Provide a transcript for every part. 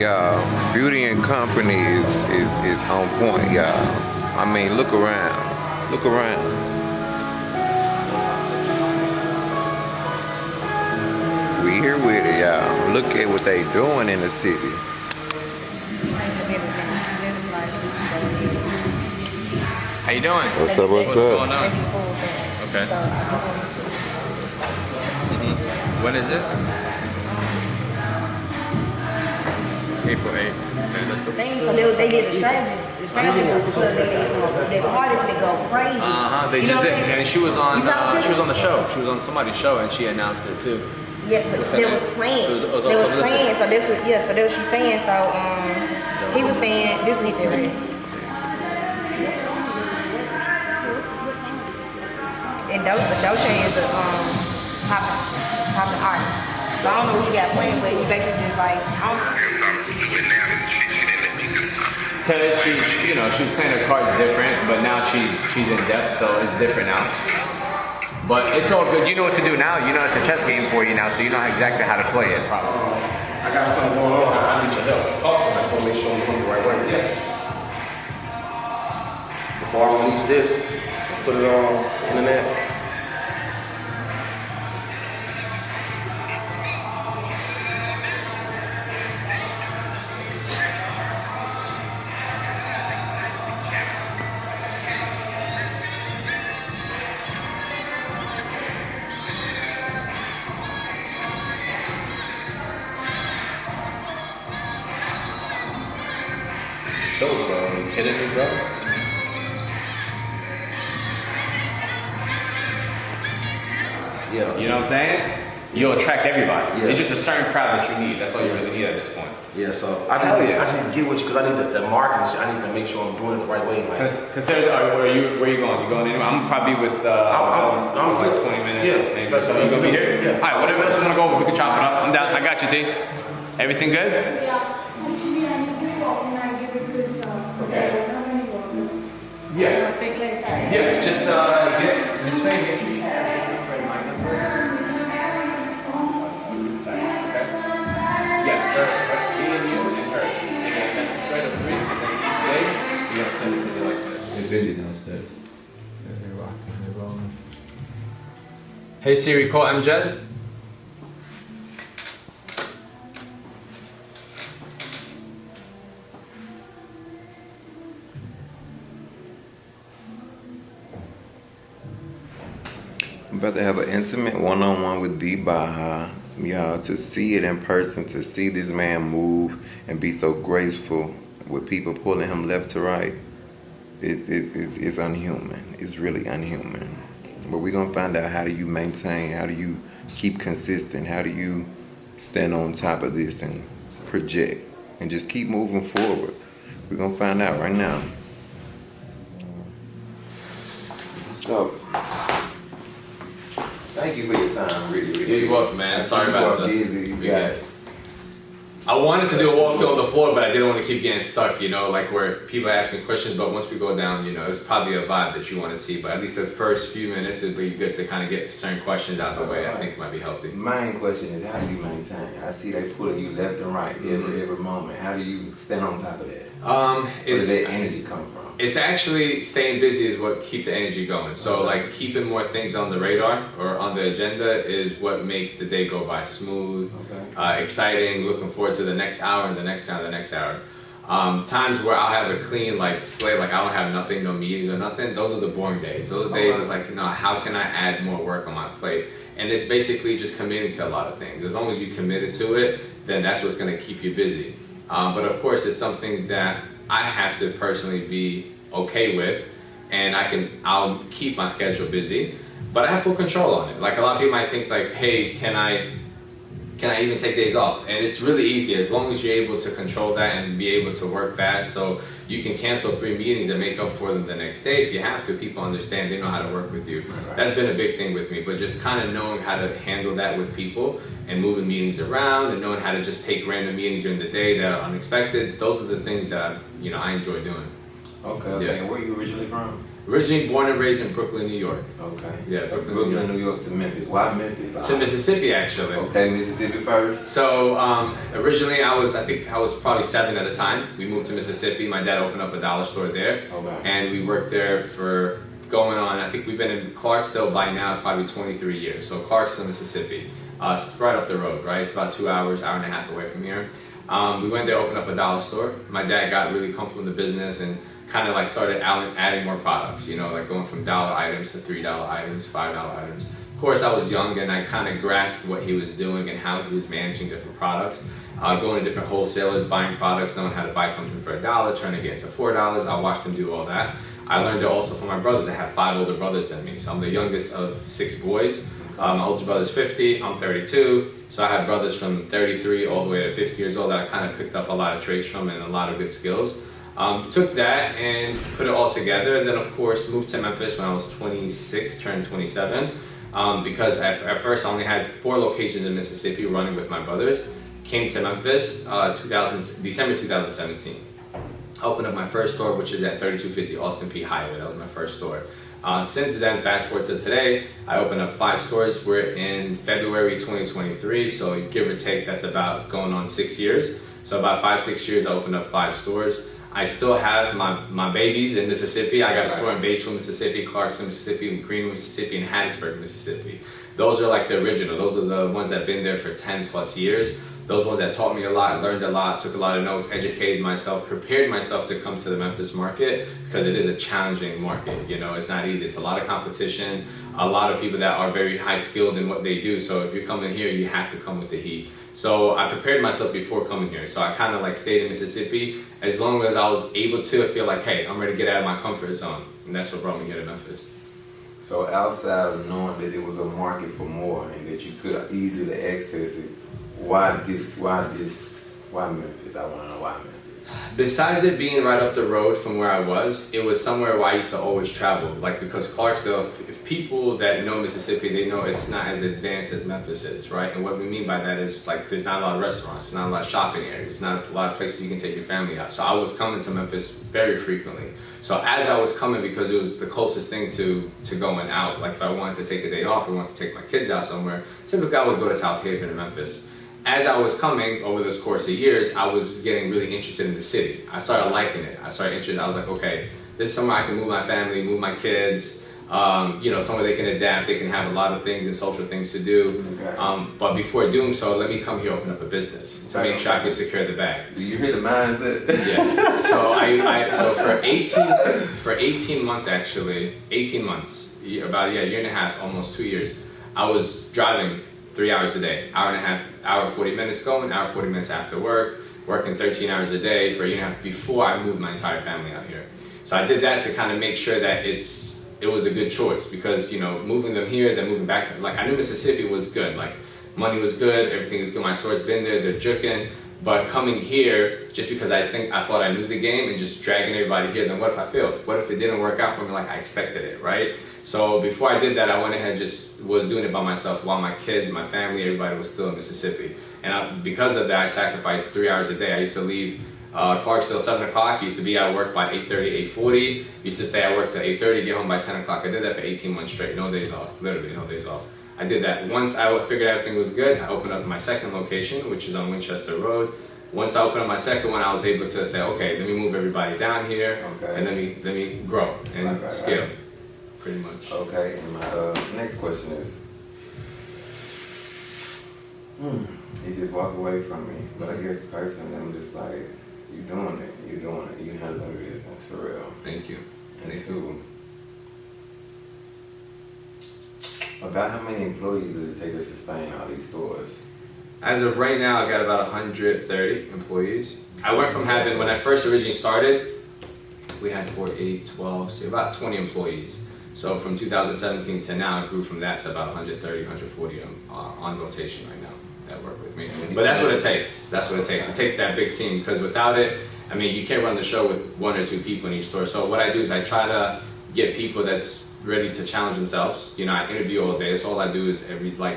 Y'all, beauty and company is on point, y'all. I mean, look around. Look around. We here with it, y'all. Look at what they doing in the city. How you doing? What's up, what's up? Going on? Okay. When is it? April 8th. Okay, that's the So they did the strategy because their parties they go crazy. They just did, and she was on the show. She was on somebody's show, and she announced it too. Yeah, but they was playing. They was playing. So this was so that was she saying. So he was saying this week already. And Doche is a popping artist. So I don't know who he got playing with. He basically just like I don't know. Because she was playing her cards different, but now she's in depth, so it's different now. But it's all good. You know what to do now. You know it's a chess game for you now, so you know exactly how to play it. Probably. I got something going on. I need your help. I just want to make sure I'm going the right way. Yeah. Before I release this, put it on the internet. Are you kidding me, bro? Yeah. You know what I'm saying? You'll attract everybody. Yeah. It's just a certain crowd that you need. That's all you really need at this point. Yeah, so I just need to get with you because I need the marketing shit. I need to make sure I'm doing it the right way. Like, where are you going? You going anywhere? I'm probably with I'm like good. 20 minutes. Yeah. Maybe. So you gonna be here? Yeah. All right. Whatever else you wanna go over, we can chop it up. I'm down. I got you, T. Everything good? Yeah, actually, I need to walk and I give it this. Okay. How many workers? Yeah. Take like that. Yeah. Just get this thing. Yeah, her, me and you and her. And then that's straight up 3, and then today, you're gonna send it to me like this. They're busy downstairs. They're rocking, they're rolling. Hey Siri, call Amjad. I'm about to have an intimate one-on-one with D Baha. Y'all, to see it in person, to see this man move and be so graceful with people pulling him left to right, it's unhuman. It's really unhuman. But we're going to find out, how do you maintain, how do you keep consistent, how do you stand on top of this and project and just keep moving forward. We're going to find out right now. So, thank you for your time, really. You're welcome, man. Sorry about that. Busy. You got I wanted to do a walkthrough on the floor, but I didn't want to keep getting stuck, like where people ask me questions, but once we go down, it's probably a vibe that you want to see, but at least the first few minutes, it'd be good to kind of get certain questions out of the way. I think might be healthy. Main question is, how do you maintain? I see they pulling you left and right every moment. How do you stand on top of that? Where does that energy come from? It's actually staying busy is what keep the energy going. So like keeping more things on the radar or on the agenda is what make the day go by smooth, exciting, looking forward to the next hour and the next hour, the next hour. Times where I'll have a clean slate, like I don't have nothing, no meetings or nothing, those are the boring days. Those days is like, how can I add more work on my plate? And it's basically just committing to a lot of things. As long as you committed to it, then that's what's gonna keep you busy. But of course, it's something that I have to personally be okay with, and I'll keep my schedule busy, but I have full control on it. Like a lot of people might think like, hey, can I even take days off? And it's really easy as long as you're able to control that and be able to work fast, so you can cancel 3 meetings and make up for them the next day if you have to. People understand, they know how to work with you. That's been a big thing with me, but just kind of knowing how to handle that with people and moving meetings around and knowing how to just take random meetings during the day that are unexpected, those are the things that I enjoy doing. Okay. Yeah. And where are you originally from? Originally born and raised in Brooklyn, New York. Okay. Yeah, So Brooklyn, New York to Memphis. Why Memphis? To Mississippi, actually. Okay, Mississippi first. So originally I think I was probably 7 at the time. We moved to Mississippi. My dad opened up a dollar store there. Okay. And we worked there for going on, I think we've been in Clarksville by now probably 23 years. So Clarksville, Mississippi. It's right up the road, right? It's about 2 hours, hour and a half away from here. We went there, opened up a dollar store. My dad got really comfortable in the business and kind of like started adding more products, you know, like going from dollar items to $3 items, $5 items. Of course, I was young and I kind of grasped what he was doing and how he was managing different products. Going to different wholesalers, buying products, knowing how to buy something for $1, trying to get it to $4. I watched him do all that. I learned it also from my brothers. I have 5 older brothers than me, so I'm the youngest of 6 boys. My oldest brother's 50, I'm 32. So I have brothers from 33 all the way to 50 years old that I kind of picked up a lot of traits from and a lot of good skills. Took that and put it all together, and then of course moved to Memphis when I was 26, turned 27, because at first I only had 4 locations in Mississippi running with my brothers. Came to Memphis December 2017. Opened up my first store, which is at 3250 Austin P Highway. That was my first store. Since then, fast forward to today, I opened up 5 stores. We're in February 2023, so give or take, that's about going on 6 years. So about 5-6 years, I opened up 5 stores. I still have my babies in Mississippi. I got a store in Batesville, Mississippi, Clarksville, Mississippi, Greenwood, Mississippi, and Hattiesburg, Mississippi. Those are like the original. Those are the ones that have been there for 10 plus years. Those ones that taught me a lot, learned a lot, took a lot of notes, educated myself, prepared myself to come to the Memphis market, because it is a challenging market. You know, it's not easy. It's a lot of competition, a lot of people that are very high skilled in what they do. So if you're coming here, you have to come with the heat. So I prepared myself before coming here. So I kind of like stayed in Mississippi as long as I was able to. I feel like, hey, I'm ready to get out of my comfort zone. And that's what brought me here to Memphis. So outside of knowing that there was a market for more and that you could easily access it, why Memphis? I want to know why Memphis. Besides it being right up the road from where I was, it was somewhere where I used to always travel. Like, because Clarksville, if people that know Mississippi, they know it's not as advanced as Memphis is, right? And what we mean by that is, like, there's not a lot of restaurants, there's not a lot of shopping areas, there's not a lot of places you can take your family out. So I was coming to Memphis very frequently. So as I was coming, because it was the closest thing to going out, like if I wanted to take a day off or wanted to take my kids out somewhere, typically I would go to South Haven in Memphis. As I was coming over this course of years, I was getting really interested in the city. I started liking it. I was like, okay, this is somewhere I can move my family, move my kids, you know, somewhere they can adapt, they can have a lot of things and social things to do. Okay. But before doing so, let me come here, open up a business to make sure I can secure the bag. Do you hear the mindset? Yeah. So so for 18 months actually, 18 months, about a year and a half, almost 2 years, I was driving 3 hours a day, hour and a half, hour 40 minutes going, hour 40 minutes after work, working 13 hours a day for a year and a half before I moved my entire family out here. So I did that to kind of make sure that it was a good choice, because, you know, moving them here, then moving back to, like, I knew Mississippi was good, like money was good, everything was good, my store's been there, they're juking. But coming here, just because I thought I knew the game and just dragging everybody here, then what if I failed? What if it didn't work out for me like I expected it, right? So before I did that, I went ahead and just was doing it by myself while my kids, my family, everybody was still in Mississippi. And because of that, I sacrificed 3 hours a day. I used to leave Clarksville 7 o'clock, used to be at work by 8:30, 8:40, used to stay at work till 8:30, get home by 10 o'clock. I did that for 18 months straight, no days off, literally no days off. I did that. Once I figured everything was good, I opened up my second location, which is on Winchester Road. Once I opened up my second one, I was able to say, okay, let me move everybody down here, okay, and let me grow and scale, pretty much. Okay, and my next question is, he just walked away from me, but I guess personally, I'm just like, you're doing it, you handling business for real. Thank you. And two, about how many employees does it take to sustain all these stores? As of right now, I got about 130 employees. I went from having, when I first originally started, we had 4, 8, 12, say about 20 employees. So from 2017 to now, it grew from that to about 130, 140 on rotation right now that work with me. But that's what it takes. That's what it takes. It takes that big team, because without it, I mean, you can't run the show with 1 or 2 people in each store. So what I do is I try to get people that's ready to challenge themselves. You know, I interview all day. So all I do is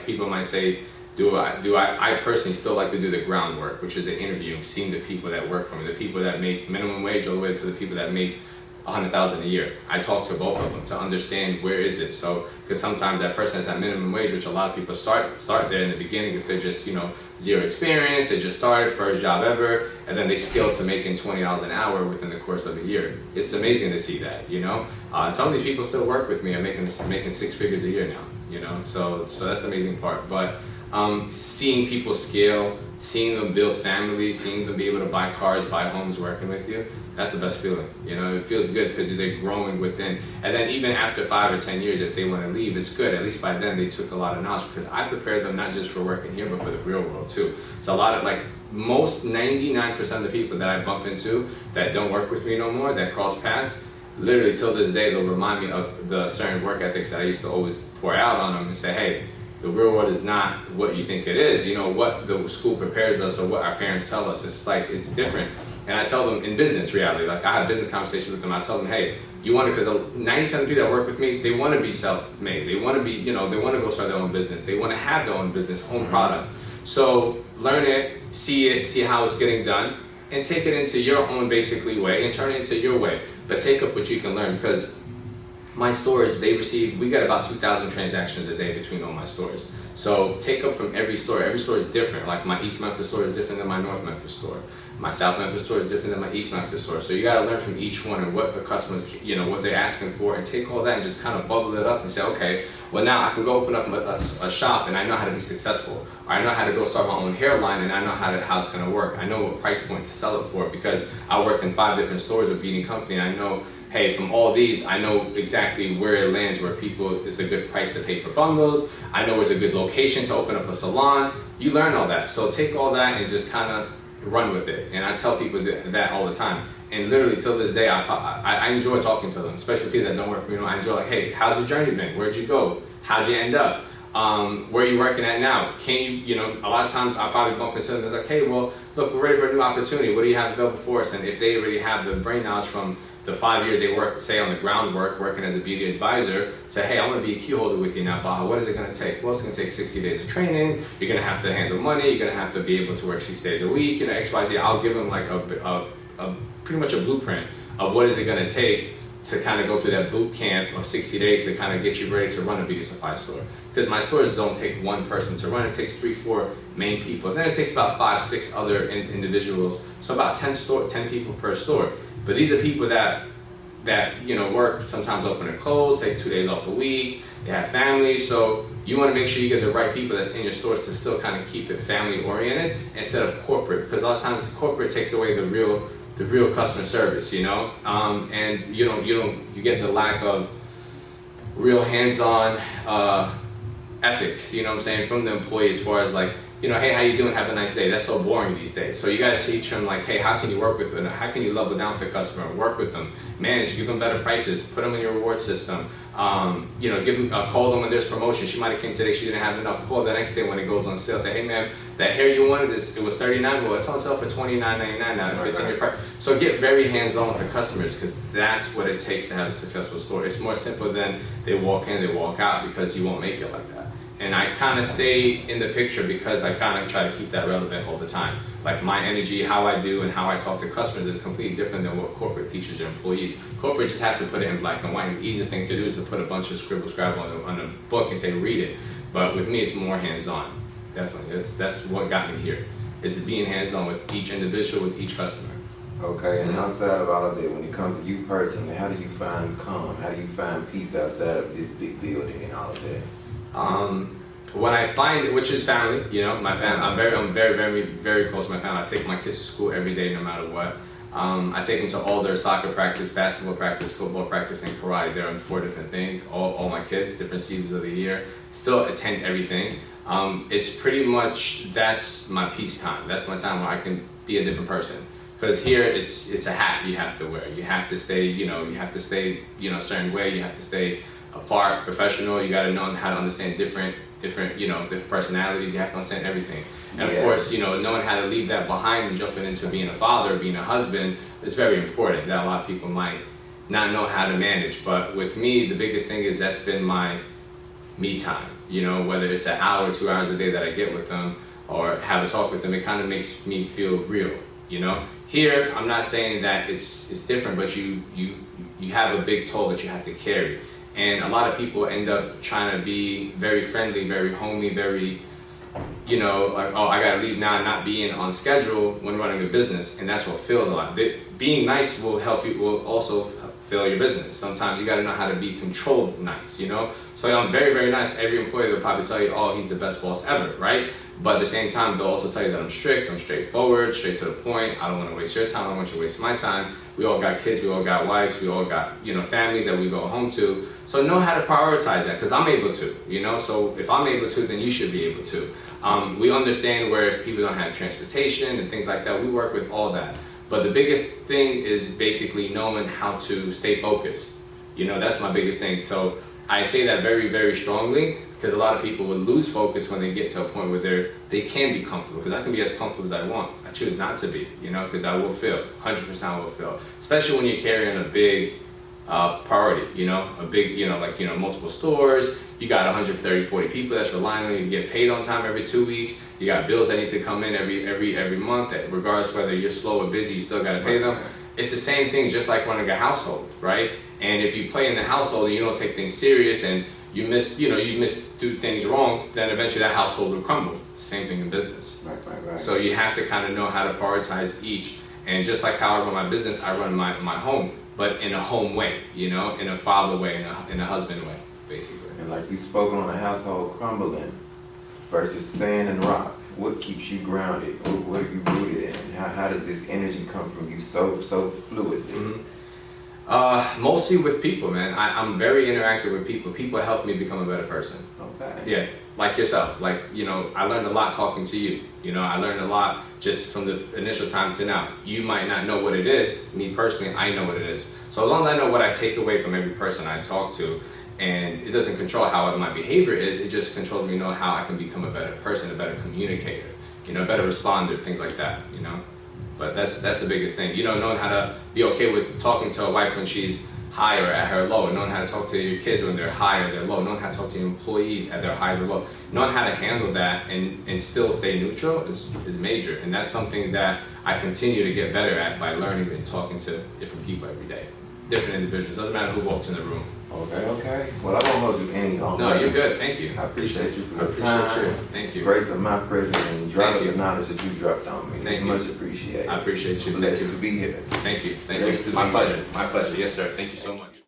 people might say, I personally still like to do the groundwork, which is the interviewing, seeing the people that work for me, the people that make minimum wage all the way to the people that make 100,000 a year. I talk to both of them to understand where is it. So, because sometimes that person has that minimum wage, which a lot of people start there in the beginning if they're just, zero experience, they just started, first job ever, and then they scale to making $20 an hour within the course of a year. It's amazing to see that, Some of these people still work with me. I'm making 6 figures a year now, So that's the amazing part. But seeing people scale, seeing them build families, seeing them be able to buy cars, buy homes working with you, that's the best feeling. It feels good because they're growing within. And then even after 5 or 10 years, if they want to leave, it's good. At least by then they took a lot of knowledge because I prepared them not just for working here, but for the real world too. So a lot of most 99% of the people that I bump into that don't work with me no more, that cross paths, literally till this day, they'll remind me of the certain work ethics that I used to always pour out on them and say, hey, the real world is not what you think it is. What the school prepares us or what our parents tell us. It's different. And I tell them in business reality, I have business conversations with them. I tell them, hey, you want to, because 90% of the people that work with me, they want to be self-made. They want to be, they want to go start their own business. They want to have their own business, own product. So learn it, see how it's getting done, and take it into your own basically way and turn it into your way. But take up what you can learn because my stores, we get about 2,000 transactions a day between all my stores. So take up from every store. Every store is different. Like my East Memphis store is different than my North Memphis store. My South Memphis store is different than my East Memphis store. So you got to learn from each one and what the customers, what they're asking for, and take all that and just kind of bubble it up and say, okay, well now I can go open up a shop and I know how to be successful. Or I know how to go start my own hairline and I know how it's going to work. I know what price point to sell it for because I worked in 5 different stores with Beating Company. And I know, hey, from all these, I know exactly where it lands, where it's a good price to pay for bundles. I know where's a good location to open up a salon. You learn all that. So take all that and just kind of run with it. And I tell people that all the time. And literally till this day, I enjoy talking to them, especially people that don't work for me. I enjoy hey, how's your journey been? Where'd you go? How'd you end up? Where are you working at now? Can you, a lot of times I'll probably bump into them and they're hey, well, look, we're ready for a new opportunity. What do you have available for us? And if they already have the brain knowledge from the 5 years they worked, say, on the groundwork, working as a beauty advisor, say, hey, I'm going to be a key holder with you now, Baha. What is it going to take? Well, it's going to take 60 days of training. You're going to have to handle money. You're going to have to be able to work 6 days a week. X, Y, Z. I'll give them a pretty much a blueprint of what is it going to take to kind of go through that boot camp of 60 days to kind of get you ready to run a beauty supply store. Because my stores don't take one person to run. It takes 3, 4 main people. Then it takes about 5, 6 other individuals. So about 10 people per store. But these are people that work, sometimes open and close, take 2 days off a week, they have families, so you want to make sure you get the right people that's in your stores to still kind of keep it family oriented instead of corporate, because a lot of times corporate takes away the real customer service, and you get the lack of real hands-on ethics, from the employee as far as hey, how you doing? Have a nice day. That's so boring these days. So you got to teach them hey, how can you work with them? How can you level down with the customer? Work with them, manage, give them better prices, put them in your reward system. Give them call them when there's promotion. She might have came today, she didn't have enough. Call the next day when it goes on sale. Say, hey man, that hair you wanted, it was $39. Well, it's on sale for $29.99 now. It fits in your price. So get very hands-on with the customers because that's what it takes to have a successful store. It's more simple than they walk in, they walk out because you won't make it like that. And I kind of stay in the picture because I kind of try to keep that relevant all the time. Like my energy, how I do, and how I talk to customers is completely different than what corporate teaches their employees. Corporate just has to put it in black and white. And the easiest thing to do is to put a bunch of scribble on a book and say, read it. But with me, it's more hands-on. Definitely. That's what got me here, is being hands-on with each individual, with each customer. Okay, and outside of all of that, when it comes to you personally, how do you find calm? How do you find peace outside of this big building and all of that? When I find it, which is family, my family, I'm very, very, very close to my family. I take my kids to school every day, no matter what. I take them to all their soccer practice, basketball practice, football practice, and karate. They're on 4 different things. All my kids, different seasons of the year. Still attend everything. It's pretty much, that's my peace time. That's my time where I can be a different person. Because here it's a hat you have to wear. You have to stay, a certain way. You have to stay apart, professional. You got to know how to understand different personalities. You have to understand everything. And of course, knowing how to leave that behind and jumping into being a father, being a husband is very important. That a lot of people might not know how to manage. But with me, the biggest thing is that's been my me time. Whether it's an hour, 2 hours a day that I get with them or have a talk with them, it kind of makes me feel real. Here, I'm not saying that it's different, but you you have a big toll that you have to carry. And a lot of people end up trying to be very friendly, very homey, very, you know, like, oh, I gotta leave now and not being on schedule when running a business, and that's what fails a lot. Being nice will help you, will also fail your business. Sometimes you gotta know how to be controlled nice, you know? So I'm very, very nice. Every employee will probably tell you, oh, he's the best boss ever, right? But at the same time, they'll also tell you that I'm strict, I'm straightforward, straight to the point. I don't wanna waste your time, I don't want you to waste my time. We all got kids, we all got wives, we all got, you know, families that we go home to. So know how to prioritize that, because I'm able to, you know? So if I'm able to, then you should be able to. We understand where if people don't have transportation and things like that, we work with all that. But the biggest thing is basically knowing how to stay focused. You know, that's my biggest thing. So I say that very, very strongly, because a lot of people would lose focus when they get to a point where they can be comfortable, because I can be as comfortable as I want. I choose not to be, you know, because I will fail, 100% will fail. Especially when you're carrying a big priority, you know, a big, you know, like, you know, multiple stores, you got 130, 40 people that's relying on you to get paid on time every 2 weeks, you got bills that need to come in every month, that regardless whether you're slow or busy, you still got to pay them. It's the same thing, just like running a household, right? And if you play in the household and you don't take things serious and you do things wrong, then eventually that household will crumble. Same thing in business. Right. So you have to kind of know how to prioritize each. And just like how I run my business, I run my home, but in a home way, you know, in a father way, in a husband way, basically. And like you spoke on a household crumbling versus sand and rock, what keeps you grounded? What are you rooted in? How does this energy come from you so fluidly? Mostly with people, man. I'm very interactive with people. People help me become a better person. Okay. Yeah, like yourself. Like, you know, I learned a lot talking to you. You know, I learned a lot just from the initial time to now. You might not know what it is. Me personally, I know what it is. So as long as I know what I take away from every person I talk to, and it doesn't control how my behavior is, it just controls me, know how I can become a better person, a better communicator, you know, a better responder, things like that, you know. But that's the biggest thing. You know, knowing how to be okay with talking to a wife when she's high or at her low, knowing how to talk to your kids when they're high or they're low, knowing how to talk to your employees at their high or low, knowing how to handle that and still stay neutral is major. And that's something that I continue to get better at by learning and talking to different people every day, different individuals. Doesn't matter who walks in the room. Okay. Well, I won't hold you any longer. No, you're good. Thank you. I appreciate you for I your time. appreciate you. Thank you. Grace of my presence and drop Thank the you. knowledge that you dropped on me. Thank It's you. much appreciated. I appreciate you. Blessed Thank to be here. Thank you. Blessed to My be pleasure. here. My pleasure. Yes, sir. Thank you so much.